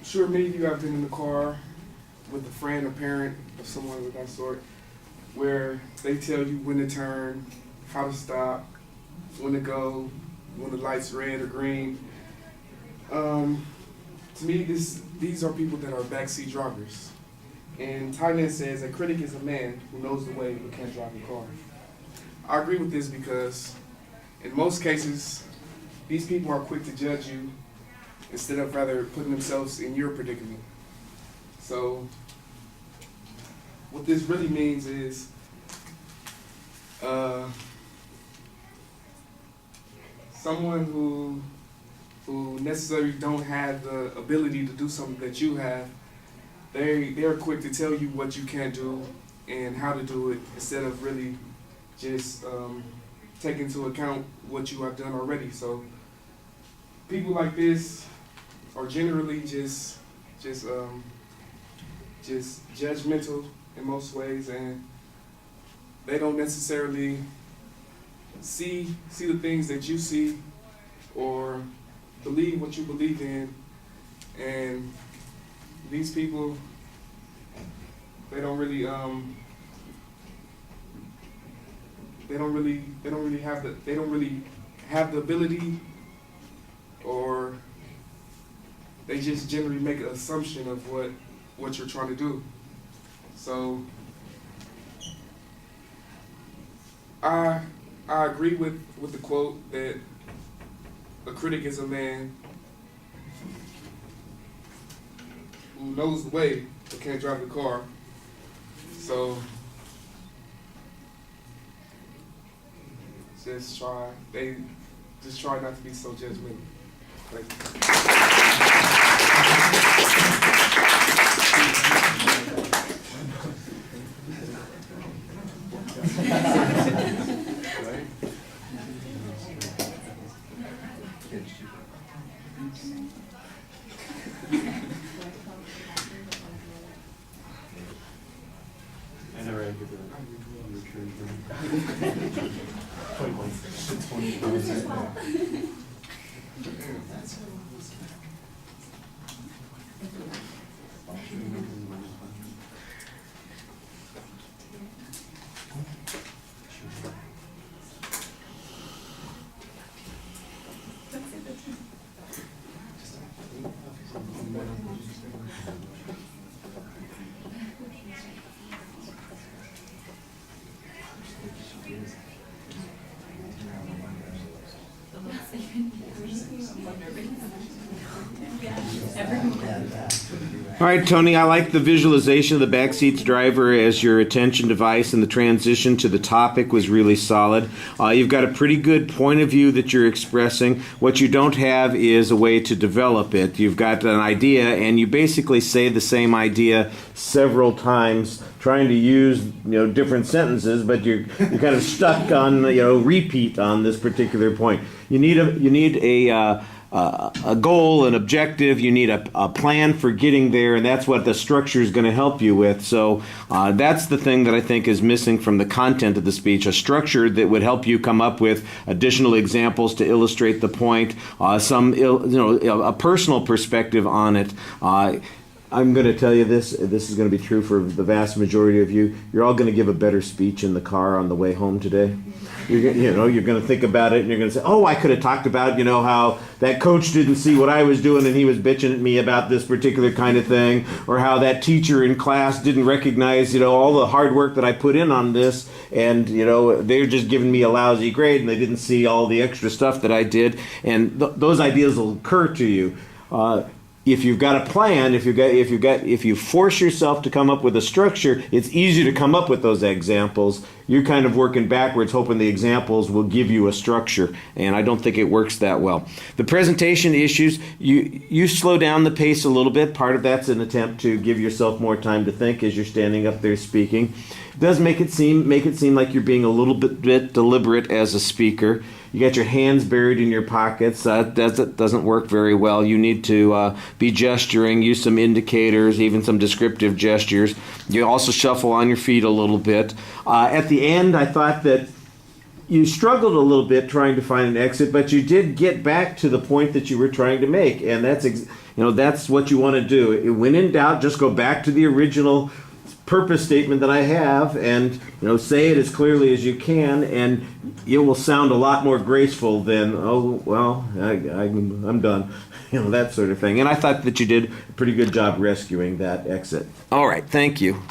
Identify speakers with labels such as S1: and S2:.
S1: sure many of you have been in the car with a friend or parent or someone of that sort, where they tell you when to turn, how to stop, when to go, when the light's red or green. To me, these are people that are backseat drivers. And Thailand says a critic is a man who knows the way but can't drive a car. I agree with this because in most cases, these people are quick to judge you instead of rather putting themselves in your predicament. So what this really means is someone who necessarily don't have the ability to do something that you have, they're quick to tell you what you can't do and how to do it instead of really just take into account what you have done already. So people like this are generally just judgmental in most ways, and they don't necessarily see the things that you see or believe what you believe in. And these people, they don't really have the ability, or they just generally make an assumption of what you're trying to do. So I agree with the quote that a critic is a man who knows the way but can't drive the car. So just try not to be so judgmental. Thank
S2: I never had to give a return for 20 points. 20 points.
S3: All right, Tony, I like the visualization of the backseat driver as your attention device, and the transition to the topic was really solid. You've got a pretty good point of view that you're expressing. What you don't have is a way to develop it. You've got an idea, and you basically say the same idea several times, trying to use different sentences, but you're kind of stuck on repeat on this particular point. You need a goal, an objective. You need a plan for getting there, and that's what the structure is going to help you with. So that's the thing that I think is missing from the content of the speech, a structure that would help you come up with additional examples to illustrate the point, a personal perspective on it. I'm going to tell you this is going to be true for the vast majority of you. You're all going to give a better speech in the car on the way home today. You're going to think about it, and you're going to say, oh, I could have talked about, how that coach didn't see what I was doing and he was bitching at me about this particular kind of thing, or how that teacher in class didn't recognize, all the hard work that I put in on this, and, they're just giving me a lousy grade and they didn't see all the extra stuff that I did. And those ideas will occur to you. If you've got a plan, if you force yourself to come up with a structure, it's easier to come up with those examples. You're kind of working backwards, hoping the examples will give you a structure, and I don't think it works that well. The presentation issues, you slow down the pace a little bit. Part of that's an attempt to give yourself more time to think as you're standing up there speaking. It does make it seem like you're being a little bit deliberate as a speaker. You got your hands buried in your pockets. That doesn't work very well. You need to be gesturing, use some indicators, even some descriptive gestures. You also shuffle on your feet a little bit. At the end, I thought that you struggled a little bit trying to find an exit, but you did get back to the point that you were trying to make, and that's what you want to do. When in doubt, just go back to the original purpose statement that I have, and say it as clearly as you can, and it will sound a lot more graceful than I'm done, that sort of thing. And I thought that you did a pretty good job rescuing that exit. All right, thank you.